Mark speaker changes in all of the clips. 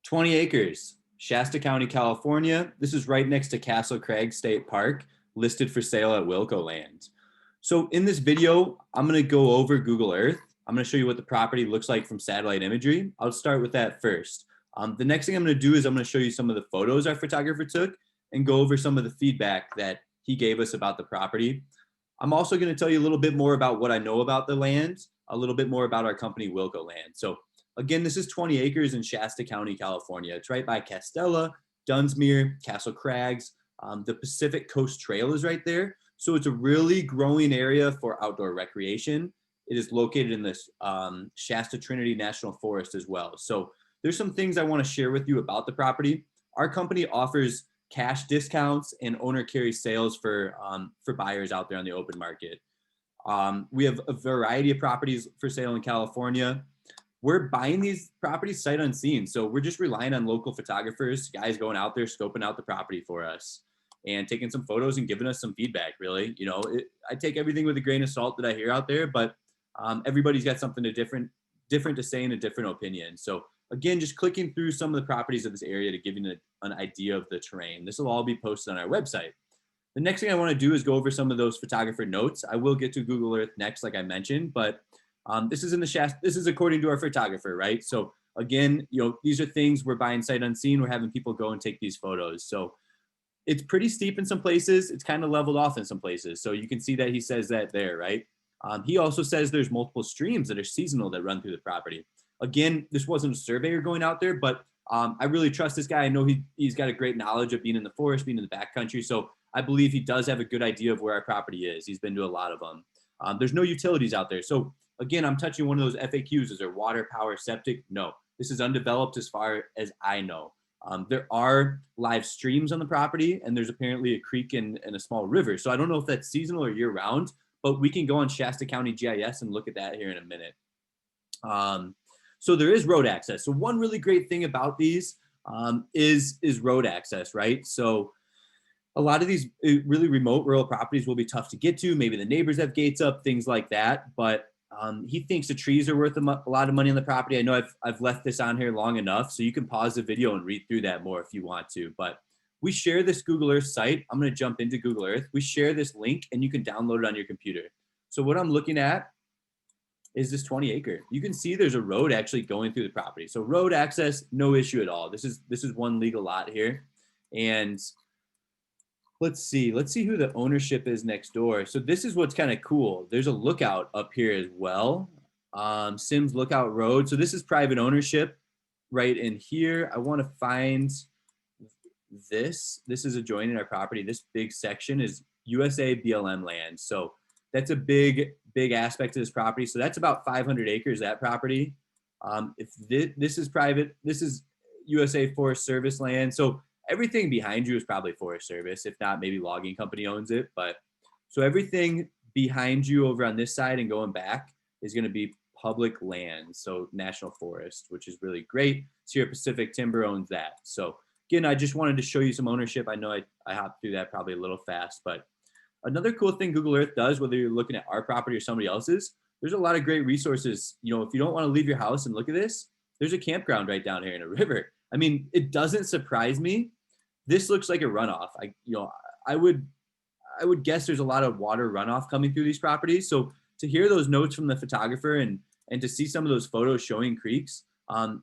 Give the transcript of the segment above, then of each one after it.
Speaker 1: 20 acres, Shasta County, California. This is right next to Crags State Park, listed for sale at Wilco Land. So in this video, I'm going to go over Google Earth. I'm going to show you what the property looks like from satellite imagery. I'll start with that first. The next thing I'm going to do is I'm going to show you some of the photos our photographer took and go over some of the feedback that he gave us about the property. I'm also going to tell you a little bit more about what I know about the land, a little bit more about our company, Wilco Land. So again, this is 20 acres in Shasta County, California. It's right by Castella, Dunsmuir, Crags. The Pacific Coast Trail is right there. So it's a really growing area for outdoor recreation. It is located in this Shasta Trinity National Forest as well. So there's some things I want to share with you about the property. Our company offers cash discounts and owner carry sales for buyers out there on the open market. We have a variety of properties for sale in California. We're buying these properties sight unseen. So we're just relying on local photographers, guys going out there, scoping out the property for us and taking some photos and giving us some feedback, really. You know, I take everything with a grain of salt that I hear out there, but everybody's got something different to say and a different opinion. So again, just clicking through some of the properties of this area to give you an idea of the terrain. This will all be posted on our website. The next thing I want to do is go over some of those photographer notes. I will get to Google Earth next, like I mentioned, but this is in the Shasta. This is according to our photographer, right? So again, you know, these are things we're buying sight unseen. We're having people go and take these photos. So it's pretty steep in some places. It's kind of leveled off in some places. So you can see that he says that there, right? He also says there's multiple streams that are seasonal that run through the property. Again, this wasn't a surveyor going out there, but I really trust this guy. I know he's got a great knowledge of being in the forest, being in the backcountry. So I believe he does have a good idea of where our property is. He's been to a lot of them. There's no utilities out there. So again, I'm touching one of those FAQs. Is there water, power, septic? No, this is undeveloped as far as I know. There are live streams on the property, and there's apparently a creek and a small river. So I don't know if that's seasonal or year round, but we can go on Shasta County GIS and look at that here in a minute. So there is road access. So one really great thing about these is road access, right? So a lot of these really remote rural properties will be tough to get to. Maybe the neighbors have gates up, things like that. But he thinks the trees are worth a lot of money on the property. I know I've left this on here long enough, so you can pause the video and read through that more if you want to. But we share this Google Earth site. I'm going to jump into Google Earth. We share this link, and you can download it on your computer. So what I'm looking at is this 20 acre. You can see there's a road actually going through the property. So road access, no issue at all. This is one legal lot here. And let's see who the ownership is next door. So this is what's kind of cool. There's a lookout up here as well. Sims Lookout Road. So this is private ownership right in here. I want to find this. This is adjoining our property. This big section is USA BLM land. So that's a big aspect to this property. So that's about 500 acres, that property. If this is private, this is USA Forest Service land. So everything behind you is probably Forest Service. If not, maybe logging company owns it. But so everything behind you over on this side and going back is going to be public land. So National Forest, which is really great. Sierra Pacific Timber owns that. So again, I just wanted to show you some ownership. I know I hopped through that probably a little fast, but another cool thing Google Earth does, whether you're looking at our property or somebody else's, there's a lot of great resources. You know, if you don't want to leave your house and look at this, there's a campground right down here in a river. I mean, it doesn't surprise me. This looks like a runoff. I would guess there's a lot of water runoff coming through these properties. So to hear those notes from the photographer and to see some of those photos showing creeks,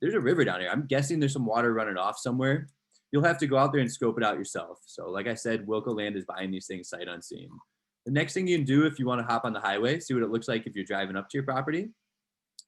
Speaker 1: there's a river down here. I'm guessing there's some water running off somewhere. You'll have to go out there and scope it out yourself. So like I said, Wilco Land is buying these things sight unseen. The next thing you can do if you want to hop on the highway, see what it looks like if you're driving up to your property,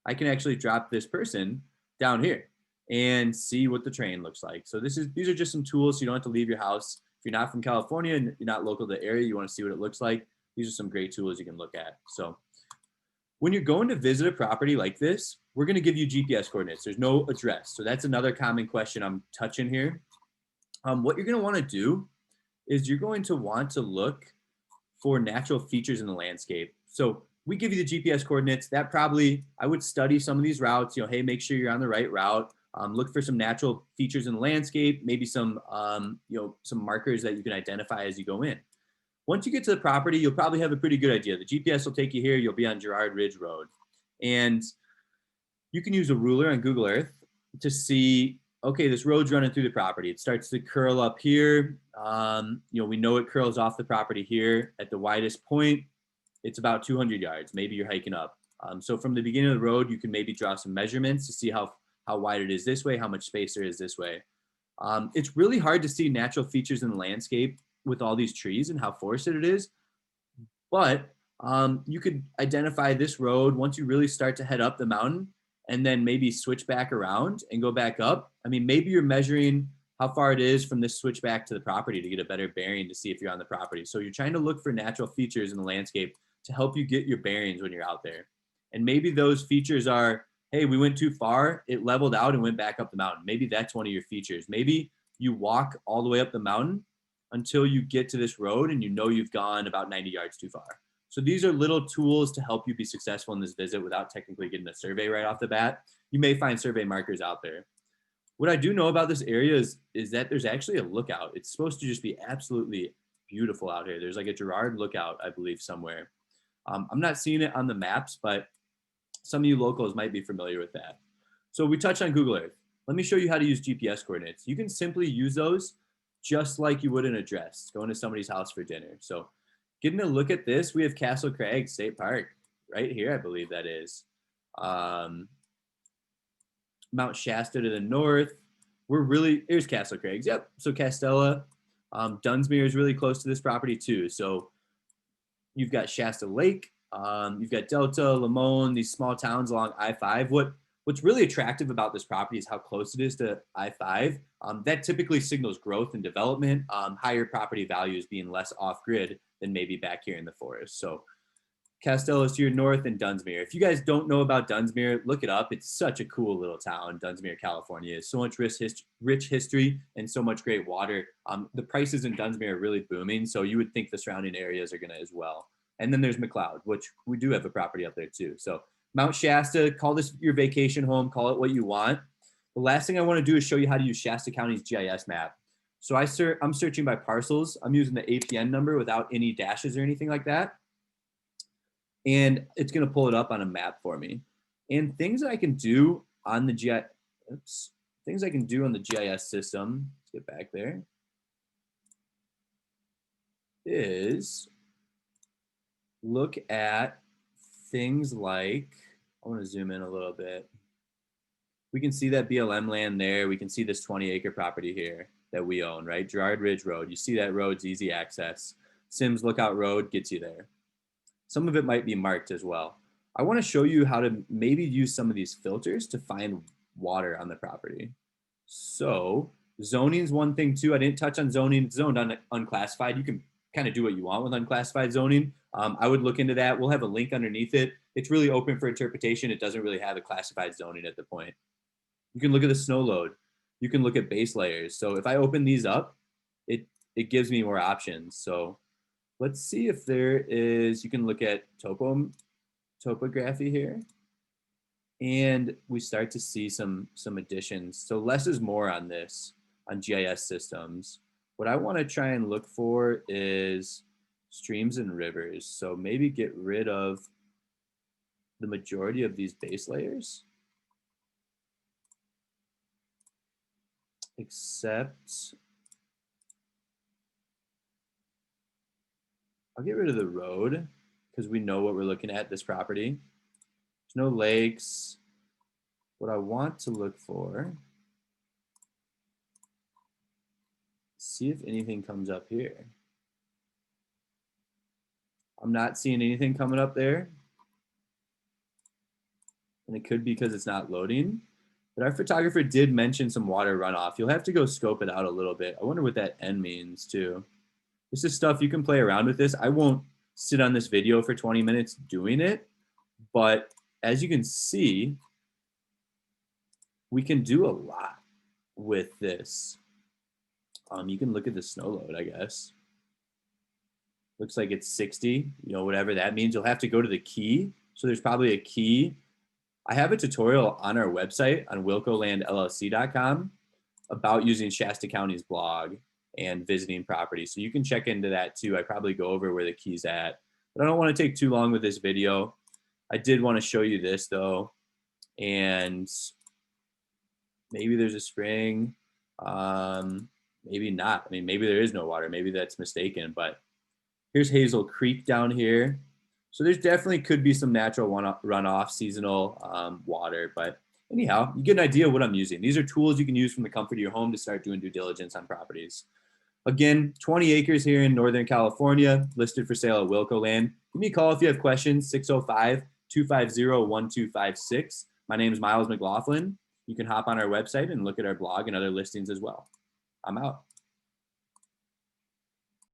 Speaker 1: I can actually drop this person down here and see what the terrain looks like. So these are just some tools so you don't have to leave your house. If you're not from California and you're not local to the area, you want to see what it looks like, these are some great tools you can look at. So when you're going to visit a property like this, we're going to give you GPS coordinates. There's no address. So that's another common question I'm touching here. What you're going to want to do is you're going to want to look for natural features in the landscape. So we give you the GPS coordinates. That probably, I would study some of these routes, hey, make sure you're on the right route. Look for some natural features in the landscape, maybe some markers that you can identify as you go in. Once you get to the property, you'll probably have a pretty good idea. The GPS will take you here. You'll be on Girard Ridge Road. And you can use a ruler on Google Earth to see okay, this road's running through the property. It starts to curl up here. We know it curls off the property here at the widest point. It's about 200 yards. Maybe you're hiking up. So from the beginning of the road, you can maybe draw some measurements to see how wide it is this way, how much space there is this way. It's really hard to see natural features in the landscape with all these trees and how forested it is. But you could identify this road once you really start to head up the mountain and then maybe switch back around and go back up. I mean, maybe you're measuring how far it is from this switch back to the property to get a better bearing to see if you're on the property. So you're trying to look for natural features in the landscape to help you get your bearings when you're out there. And maybe those features are, hey, we went too far, it leveled out and went back up the mountain. Maybe that's one of your features. Maybe you walk all the way up the mountain until you get to this road and you know you've gone about 90 yards too far. So these are little tools to help you be successful in this visit without technically getting a survey right off the bat. You may find survey markers out there. What I do know about this area is that there's actually a lookout. It's supposed to just be absolutely beautiful out here. There's like a Girard lookout, I believe, somewhere. I'm not seeing it on the maps, but some of you locals might be familiar with that. So we touched on Google Earth. Let me show you how to use GPS coordinates. You can simply use those just like you would an address, going to somebody's house for dinner. So getting a look at this, we have Castle Crags State Park right here, I believe that is. Mount Shasta to the north. Here's Castle Crags. Yep. So Castella, Dunsmuir is really close to this property too. So you've got Shasta Lake, you've got Delta, Limon, these small towns along I-5. What's really attractive about this property is how close it is to I-5. That typically signals growth and development, higher property values being less off-grid than maybe back here in the forest. So Castella is to your north and Dunsmuir. If you guys don't know about Dunsmuir, look it up. It's such a cool little town, Dunsmuir, California. So much rich history and so much great water. The prices in Dunsmuir are really booming, so you would think the surrounding areas are going to as well. And then there's McLeod, which we do have a property up there too. So Mount Shasta, call this your vacation home, call it what you want. The last thing I want to do is show you how to use Shasta County's GIS map. So I'm searching by parcels. I'm using the APN number without any dashes or anything like that. And it's going to pull it up on a map for me. And things that I can do on the GIS system, let's get back there, is look at things like, I want to zoom in a little bit. We can see that BLM land there. We can see this 20-acre property here that we own, right? Girard Ridge Road. You see that road's easy access. Sims Lookout Road gets you there. Some of it might be marked as well. I want to show you how to maybe use some of these filters to find water on the property. So zoning is one thing too. I didn't touch on zoning. It's zoned unclassified. You can kind of do what you want with unclassified zoning. I would look into that. We'll have a link underneath it. It's really open for interpretation. It doesn't really have a classified zoning at the point. You can look at the snow load. You can look at base layers. So if I open these up, it gives me more options. So let's see if there is, you can look at topography here. And we start to see some additions. So less is more on this, on GIS systems. What I want to try and look for is streams and rivers. So maybe get rid of the majority of these base layers. Except I'll get rid of the road because we know what we're looking at, this property. There's no lakes. What I want to look for, see if anything comes up here. I'm not seeing anything coming up there. And it could be because it's not loading. But our photographer did mention some water runoff. You'll have to go scope it out a little bit. I wonder what that N means too. This is stuff you can play around with this. I won't sit on this video for 20 minutes doing it, but as you can see, we can do a lot with this. You can look at the snow load, I guess. Looks like it's 60, whatever that means. You'll have to go to the key. So there's probably a key. I have a tutorial on our website on wilcolandllc.com about using Shasta County's blog and visiting properties. So you can check into that too. I probably go over where the key's at, but I don't want to take too long with this video. I did want to show you this though. And Maybe there's a spring. Maybe not. I mean, maybe there is no water. Maybe that's mistaken. But here's Hazel Creek down here. So there's definitely could be some natural runoff, seasonal water. But anyhow, you get an idea of what I'm using. These are tools you can use from the comfort of your home to start doing due diligence on properties. Again, 20 acres here in Northern California, listed for sale at Wilco Land. Give me a call if you have questions, 605-250-1256. My name is Miles McLaughlin. You can hop on our website and look at our blog and other listings as well. I'm out.